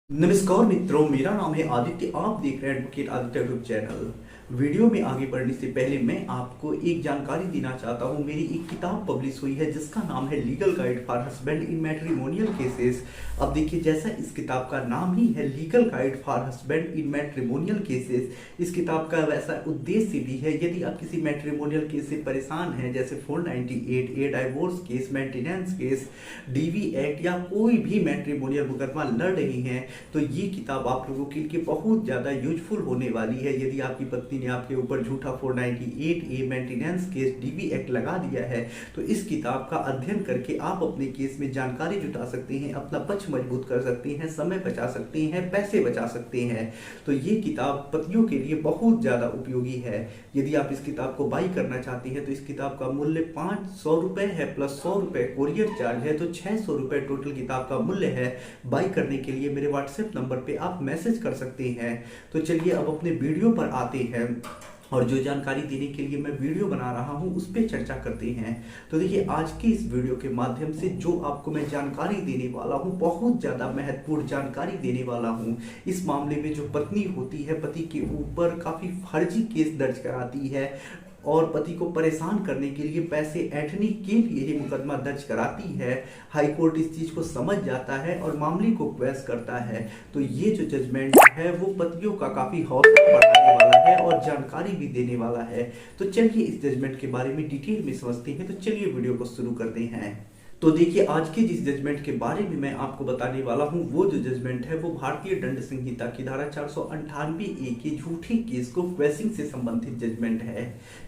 नमस्कार मित्रों, मेरा नाम है आदित्य। आप देख रहे हैं advocate Aditya YouTube channel. Video में आगे बढ़ने से पहले मैं आपको एक जानकारी देना चाहता हूं। मेरी एक किताब पब्लिश हुई है जिसका नाम है legal guide for husband in matrimonial cases. अब देखिए, जैसा इस किताब का नाम ही है legal guide for husband in matrimonial cases, इस किताब का वैसा उद्देश्य भी है। यदि आप किसी मैट्रिमोनियल केस से परेशान हैं, जैसे 498 A, divorce case, maintenance case, DV act या कोई भी मैट्रिमोनियल मुकदमा लड़ रही हैं, तो ये किताब आप लोगों के लिए बहुत ज़्यादा यूजफुल होने वाली है। यदि आपकी पत्नी ने आपके ऊपर झूठा 498 ए मेंटेनेंस केस, डीवी एक्ट लगा दिया है, तो इस किताब का अध्ययन करके आप अपने केस में जानकारी जुटा सकते हैं, अपना पक्ष मजबूत कर सकते हैं, समय बचा सकते हैं, पैसे बचा सकते हैं। तो ये किताब पतियों के लिए बहुत ज़्यादा उपयोगी है। यदि आप इस किताब को बाई करना चाहते हैं तो इस किताब का मूल्य 500 रुपये है, प्लस 100 रुपये कोरियर चार्ज है, तो 600 रुपये टोटल किताब का मूल्य है। बाई करने के लिए मेरे व्हाट्सएप नंबर पे आप मैसेज कर सकते हैं। तो चलिए अब अपने वीडियो पर आते हैं और जो जानकारी देने के लिए मैं वीडियो बना रहा हूं उस पर चर्चा करते हैं। तो देखिए, आज की इस वीडियो के माध्यम से जो आपको मैं जानकारी देने वाला हूं, बहुत ज़्यादा महत्वपूर्ण जानकारी देने वाला हूं। इस मामले में जो पत्नी होती है, पति के ऊपर काफ़ी फर्जी केस दर्ज कराती है और पति को परेशान करने के लिए, पैसे ऐंठने के लिए ही मुकदमा दर्ज कराती है। हाई कोर्ट इस चीज़ को समझ जाता है और मामले को क्वेश करता है। तो ये जो जजमेंट है वो पतियों का काफ़ी हौसला बढ़ाने वाला है और जानकारी भी देने वाला है। तो चलिए इस जजमेंट के बारे में डिटेल में समझते हैं। तो चलिए वीडियो को शुरू करते हैं। तो देखिए, आज के जिस जजमेंट के बारे में मैं आपको बताने वाला हूं, वो जो जजमेंट है वो भारतीय दंड संहिता की धारा 498 ए के झूठे केस को क्वेशिंग से संबंधित जजमेंट है।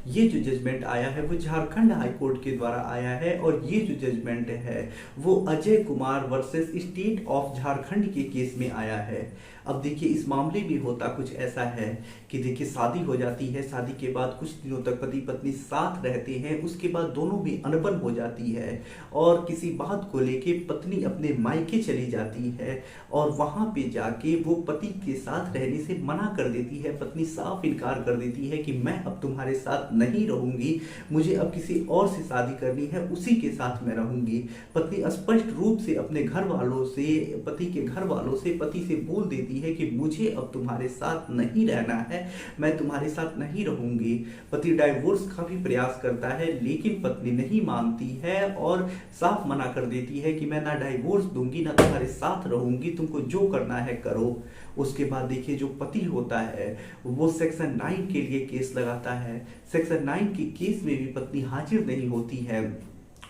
ये जो जजमेंट आया है वो झारखंड हाई कोर्ट के द्वारा आया है और ये जो जजमेंट है वो Ajay Kumar versus state of Jharkhand के केस में आया है। अब देखिए, इस मामले में होता कुछ ऐसा है कि देखिए, शादी हो जाती है, शादी के बाद कुछ दिनों तक पति पत्नी साथ रहते हैं, उसके बाद दोनों में अनबन हो जाती है और किसी बात को लेके पत्नी अपने मायके चली जाती है और वहां पे जाके वो पति के साथ रहने से मना कर देती है। पत्नी साफ इनकार कर देती है कि मैं अब तुम्हारे साथ नहीं रहूंगी, मुझे अब किसी और से शादी करनी है, उसी के साथ मैं रहूंगी। पत्नी स्पष्ट रूप से अपने घर वालों से, पति के घर वालों से, पति से बोल देती है कि मुझे अब तुम्हारे साथ नहीं रहना है, मैं तुम्हारे साथ नहीं रहूंगी। पति डाइवोर्स का भी प्रयास करता है लेकिन पत्नी नहीं मानती है और साफ मना कर देती है कि मैं ना डाइवोर्स दूंगी ना तुम्हारे साथ रहूंगी, तुमको जो करना है करो। उसके बाद देखिए, जो पति होता है वो सेक्शन 9 के लिए केस लगाता है। सेक्शन 9 के केस में भी पत्नी हाजिर नहीं होती है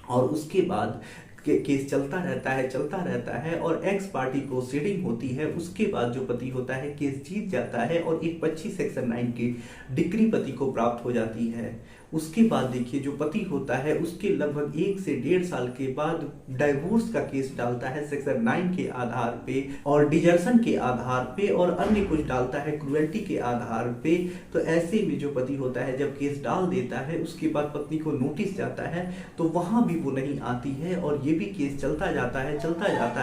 और उसके बाद केस चलता रहता है और एक्स पार्टी प्रोसीडिंग होती है। उसके बाद जो पति होता है केस जीत जाता है और एक 25 सेक्शन 9 की डिग्री पति को प्राप्त हो जाती है। उसके बाद देखिए, जो पति होता है उसके लगभग 1 से 1.5 साल के बाद डाइवोर्स का केस डालता है सेक्शन 9 के आधार पे और डिजर्शन के आधार पे और अन्य कुछ डालता है क्रुएल्टी के आधार पे। तो ऐसे में जो पति होता है जब केस डाल देता है, उसके बाद पत्नी को नोटिस जाता है तो वहां भी वो नहीं आती है और ये भी केस चलता जाता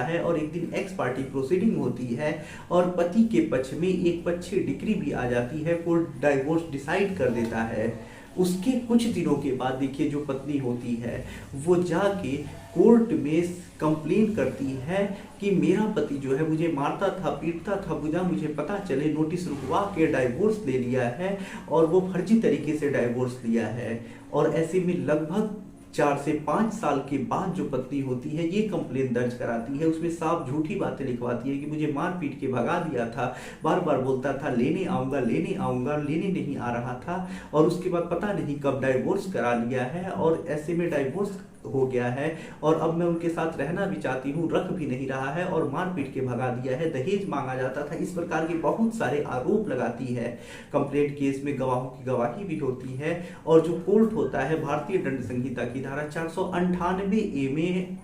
है और एक दिन एक्स पार्टी प्रोसीडिंग होती है और पति के पक्ष में एक पक्षी डिग्री भी आ जाती है, कोर्ट डाइवोर्स डिसाइड कर देता है। उसके कुछ दिनों के बाद देखिए, जो पत्नी होती है वो जाके कोर्ट में कंप्लेन करती है कि मेरा पति जो है मुझे मारता था, पीटता था, मुझे पता चले, नोटिस रुकवा के डाइवोर्स ले लिया है और वो फर्जी तरीके से डाइवोर्स लिया है। और ऐसे में लगभग 4 से 5 साल के बाद जो पत्नी होती है ये कंप्लेन दर्ज कराती है। उसमें साफ झूठी बातें लिखवाती है कि मुझे मार पीट के भगा दिया था, बार बार बोलता था लेने आऊंगा, लेने नहीं आ रहा था और उसके बाद पता नहीं कब डाइवोर्स करा लिया है और ऐसे में डाइवोर्स हो गया है और अब मैं उनके साथ रहना भी चाहती हूँ, रख भी नहीं रहा है और मार पीट के भगा दिया है, दहेज मांगा जाता था। इस प्रकार के बहुत सारे आरोप लगाती है। कंप्लेंट केस में गवाहों की गवाही भी होती है और जो कोर्ट होता है भारतीय दंड संहिता की धारा 498 ए में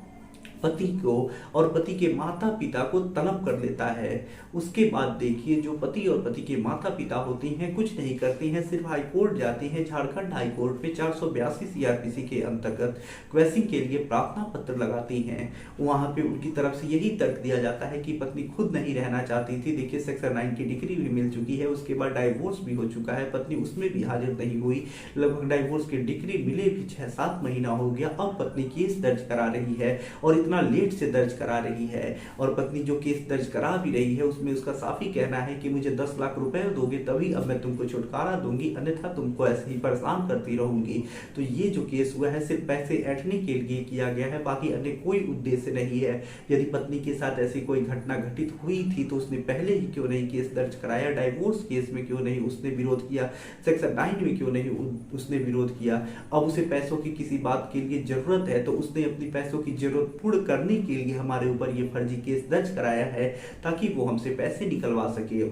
पति को और पति के माता पिता को तलब कर लेता है। उसके बाद देखिए, जो पति और पति के माता पिता होते हैं कुछ नहीं करते हैं, सिर्फ हाई कोर्ट जाते हैं। झारखंड हाई कोर्ट में 482 सीआरपीसी के अंतर्गत क्वेशिंग के लिए प्रार्थना पत्र लगाते हैं। वहां पे उनकी तरफ से यही तर्क दिया जाता है कि पत्नी खुद नहीं रहना चाहती थी। देखिए, सेक्शन 9 की डिग्री भी मिल चुकी है, उसके बाद डाइवोर्स भी हो चुका है, पत्नी उसमें भी हाजिर नहीं हुई। लगभग डाइवोर्स की डिग्री मिले भी 6-7 महीना हो गया। अब पत्नी केस दर्ज करा रही है और इतना लेट से दर्ज करा रही है। और पत्नी जो केस दर्ज करा भी रही है उसमें उसका साफी कहना है कि मुझे 10 लाख रुपए दोगे तभी अब मैं तुमको छुटकारा दूंगी, अन्यथा तुमको ऐसे ही परेशान करती रहूंगी। तो ये जो केस हुआ है सिर्फ पैसे ऐंठने के लिए किया गया है, बाकी अन्य कोई उद्देश्य नहीं है। यदि पत्नी के साथ ऐसी कोई घटना घटित हुई थी तो उसने पहले ही क्यों नहीं केस दर्ज कराया, डाइवोर्स केस में क्यों नहीं उसने विरोध किया, सेक्शन 9 में क्यों नहीं उसने विरोध किया। अब उसे पैसों की किसी बात के लिए जरूरत है तो उसने अपनी पैसों की जरूरत पूर्ण करने के लिए हमारे ऊपर ये फर्जी केस दर्ज कराया है ताकि वो हमसे पैसे निकलवा सके।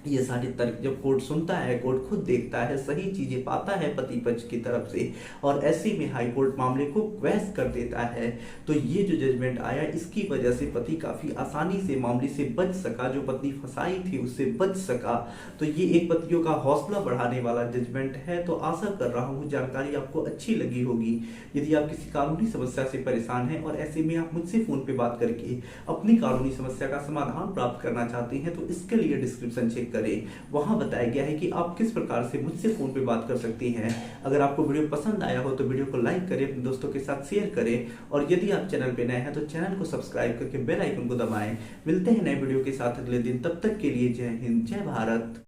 ये सारे तर्क जब कोर्ट सुनता है, कोर्ट खुद देखता है, सही चीजें पाता है पति पक्ष की तरफ से, और ऐसे में हाई कोर्ट मामले को क्वैश कर देता है। तो ये जो जजमेंट आया इसकी वजह से पति काफी आसानी से मामले से बच सका, जो पत्नी फंसाई थी उससे बच सका। तो ये एक पतियों का हौसला बढ़ाने वाला जजमेंट है। तो आशा कर रहा हूँ जानकारी आपको अच्छी लगी होगी। यदि आप किसी कानूनी समस्या से परेशान हैं और ऐसे में आप मुझसे फोन पे बात करके अपनी कानूनी समस्या का समाधान प्राप्त करना चाहते हैं तो इसके लिए डिस्क्रिप्शन चेक करें, वहां बताया गया है कि आप किस प्रकार से मुझसे फोन पे बात कर सकती हैं। अगर आपको वीडियो पसंद आया हो तो वीडियो को लाइक करें, अपने दोस्तों के साथ शेयर करें, और यदि आप चैनल पे नए हैं तो चैनल को सब्सक्राइब करके बेल आइकन को दबाएं। मिलते हैं नए वीडियो के साथ अगले दिन, तब तक के लिए जय हिंद, जय भारत।